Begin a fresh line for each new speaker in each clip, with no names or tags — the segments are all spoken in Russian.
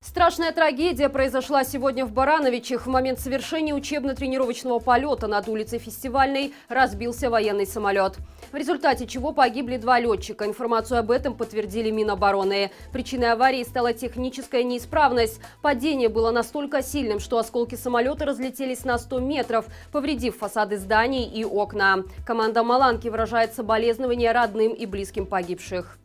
Страшная трагедия произошла сегодня в Барановичах. В момент совершения учебно-тренировочного полета над улицей Фестивальной разбился военный самолет. В результате чего погибли 2 летчика. Информацию об этом подтвердили Минобороны. Причиной аварии стала техническая неисправность. Падение было настолько сильным, что осколки самолета разлетелись на 100 метров, повредив фасады зданий и окна. Команда Маланки выражает соболезнования родным и близким погибших.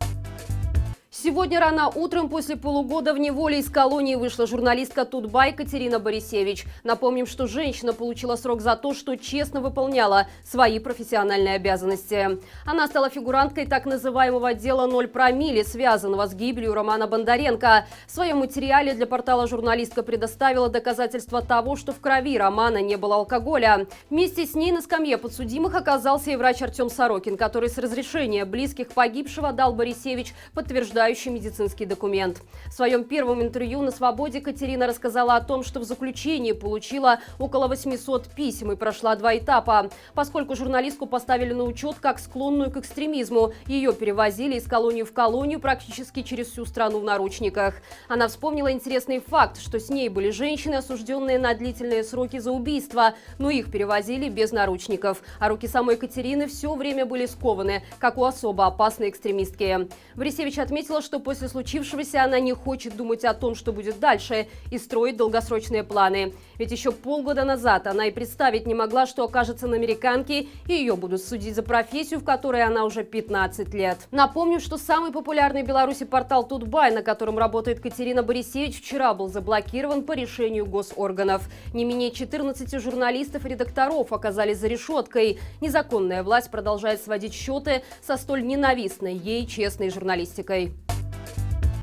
Сегодня рано утром после полугода в неволе из колонии вышла журналистка Тутбай Катерина Борисевич. Напомним, что женщина получила срок за то, что честно выполняла свои профессиональные обязанности. Она стала фигуранткой так называемого дела 0 промилле, связанного с гибелью Романа Бондаренко. В своем материале для портала журналистка предоставила доказательства того, что в крови Романа не было алкоголя. Вместе с ней на скамье подсудимых оказался и врач Артем Сорокин, который с разрешения близких погибшего дал Борисевич подтверждающий медицинский документ. В своем первом интервью на «Свободе» Катерина рассказала о том, что в заключении получила около 800 писем и прошла 2 этапа. Поскольку журналистку поставили на учет как склонную к экстремизму, ее перевозили из колонии в колонию практически через всю страну в наручниках. Она вспомнила интересный факт, что с ней были женщины, осужденные на длительные сроки за убийство, но их перевозили без наручников. А руки самой Катерины все время были скованы, как у особо опасной экстремистки. Борисевич отметила, что после случившегося она не хочет думать о том, что будет дальше, и строить долгосрочные планы. Ведь еще полгода назад она и представить не могла, что окажется на американке, и ее будут судить за профессию, в которой она уже 15 лет. Напомню, что самый популярный в Беларуси портал Тутбай, на котором работает Катерина Борисевич, вчера был заблокирован по решению госорганов. Не менее 14 журналистов и редакторов оказались за решеткой. Незаконная власть продолжает сводить счеты со столь ненавистной ей честной журналистикой.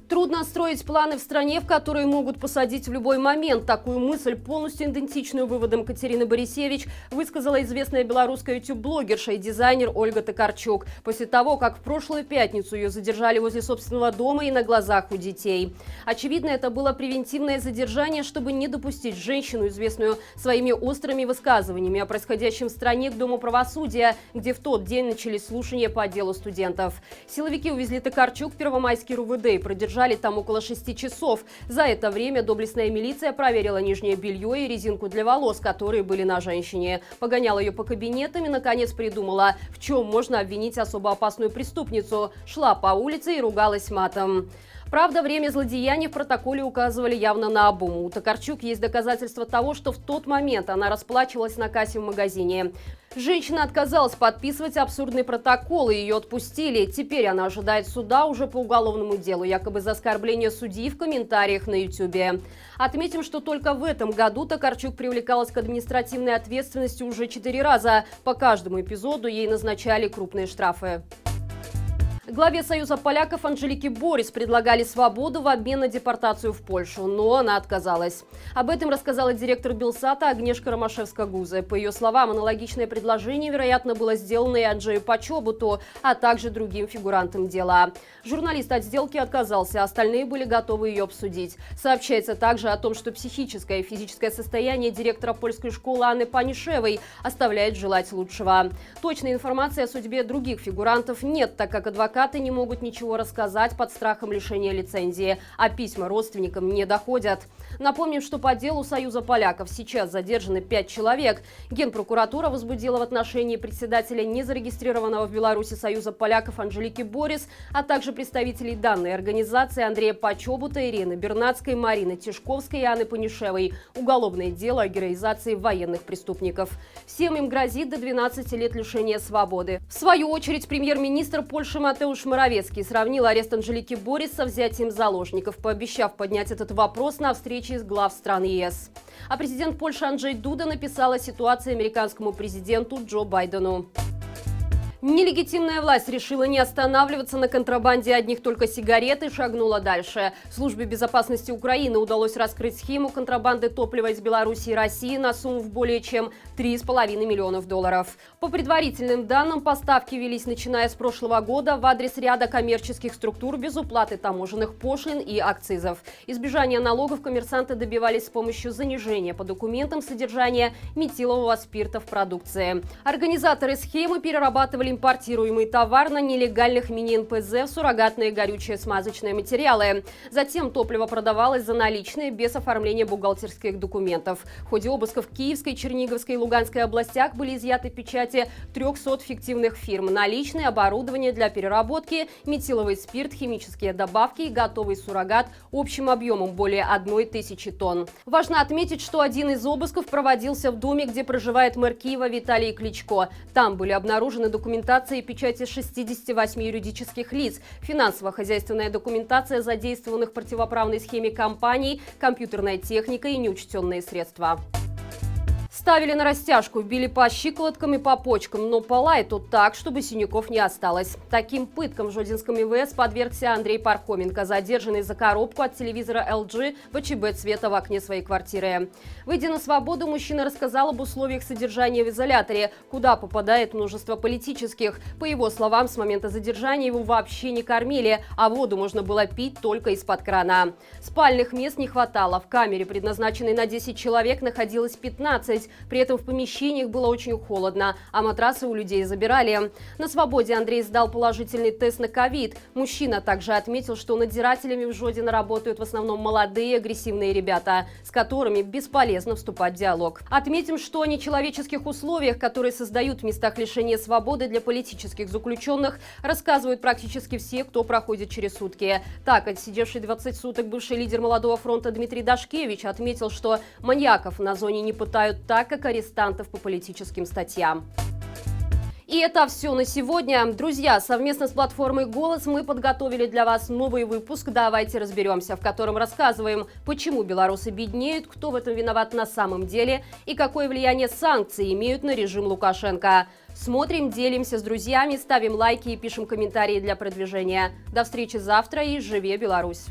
Трудно строить планы в стране, в которые могут посадить в любой момент. Такую мысль, полностью идентичную выводам Катерины Борисевич, высказала известная белорусская YouTube-блогерша и дизайнер Ольга Токарчук после того, как в прошлую пятницу ее задержали возле собственного дома и на глазах у детей. Очевидно, это было превентивное задержание, чтобы не допустить женщину, известную своими острыми высказываниями о происходящем в стране, к Дому правосудия, где в тот день начались слушания по делу студентов. Силовики увезли Токарчук в Первомайский РУВД и продержали там около 6 часов. За это время доблестная милиция проверила нижнее белье и резинку для волос, которые были на женщине. Погоняла ее по кабинетам и, наконец, придумала, в чем можно обвинить особо опасную преступницу. Шла по улице и ругалась матом. Правда, время злодеяний в протоколе указывали явно наобум. У Токарчук есть доказательства того, что в тот момент она расплачивалась на кассе в магазине. Женщина отказалась подписывать абсурдный протокол, и ее отпустили. Теперь она ожидает суда уже по уголовному делу, якобы за оскорбление судьи в комментариях на YouTube. Отметим, что только в этом году Токарчук привлекалась к административной ответственности уже 4 раза. По каждому эпизоду ей назначали крупные штрафы. Главе Союза поляков Анжелике Борис предлагали свободу в обмен на депортацию в Польшу, но она отказалась. Об этом рассказала директор Белсата Агнешка Ромашевска-Гузе. По ее словам, аналогичное предложение, вероятно, было сделано и Анджею Почобуту, а также другим фигурантам дела. Журналист от сделки отказался, остальные были готовы ее обсудить. Сообщается также о том, что психическое и физическое состояние директора польской школы Анны Панишевой оставляет желать лучшего. Точной информации о судьбе других фигурантов нет, так как адвокаты не могут ничего рассказать под страхом лишения лицензии, а письма родственникам не доходят. Напомним, что по делу Союза поляков сейчас задержаны 5 человек. Генпрокуратура возбудила в отношении председателя незарегистрированного в Беларуси Союза поляков Анжелики Борис, а также представителей данной организации Андрея Почобута, Ирины Бернацкой, Марины Тишковской и Анны Панишевой уголовное дело о героизации военных преступников. Всем им грозит до 12 лет лишения свободы. В свою очередь, премьер-министр Польши Матеуш Моровецкий сравнил арест Анжелики Борис со взятием заложников, пообещав поднять этот вопрос на встрече с глав стран ЕС. А президент Польши Анджей Дуда написал о ситуации американскому президенту Джо Байдену. Нелегитимная власть решила не останавливаться на контрабанде одних только сигарет и шагнула дальше. Службе безопасности Украины удалось раскрыть схему контрабанды топлива из Беларуси и России на сумму в более чем $3,5 миллионов. По предварительным данным, поставки велись начиная с прошлого года в адрес ряда коммерческих структур без уплаты таможенных пошлин и акцизов. Избежание налогов коммерсанты добивались с помощью занижения по документам содержания метилового спирта в продукции. Организаторы схемы перерабатывали импортируемый товар на нелегальных мини-НПЗ в суррогатные горючие смазочные материалы. Затем топливо продавалось за наличные без оформления бухгалтерских документов. В ходе обысков в Киевской, Черниговской и Луганской областях были изъяты печати 300 фиктивных фирм, наличные, оборудование для переработки, метиловый спирт, химические добавки и готовый суррогат общим объемом более 1000 тонн. Важно отметить, что один из обысков проводился в доме, где проживает мэр Киева Виталий Кличко. Там были обнаружены документации и печати 68 юридических лиц, финансово-хозяйственная документация задействованных в противоправной схеме компаний, компьютерная техника и неучтенные средства. Ставили на растяжку, били по щиколоткам и по почкам, но по лайту так, чтобы синяков не осталось. Таким пыткам в Жодинском ИВС подвергся Андрей Пархоменко, задержанный за коробку от телевизора LG в АЧБ цвета в окне своей квартиры. Выйдя на свободу, мужчина рассказал об условиях содержания в изоляторе, куда попадает множество политических. По его словам, с момента задержания его вообще не кормили, а воду можно было пить только из-под крана. Спальных мест не хватало. В камере, предназначенной на 10 человек, находилось 15. При этом в помещениях было очень холодно, а матрасы у людей забирали. На свободе Андрей сдал положительный тест на ковид. Мужчина также отметил, что надзирателями в Жодино работают в основном молодые агрессивные ребята, с которыми бесполезно вступать в диалог. Отметим, что о нечеловеческих условиях, которые создают в местах лишения свободы для политических заключенных, рассказывают практически все, кто проходит через сутки. Так, отсидевший 20 суток бывший лидер Молодого фронта Дмитрий Дашкевич отметил, что маньяков на зоне не пытают так, как арестантов по политическим статьям. И это все на сегодня. Друзья, совместно с платформой «Голос» мы подготовили для вас новый выпуск «Давайте разберемся», в котором рассказываем, почему белорусы беднеют, кто в этом виноват на самом деле и какое влияние санкции имеют на режим Лукашенко. Смотрим, делимся с друзьями, ставим лайки и пишем комментарии для продвижения. До встречи завтра и живе Беларусь!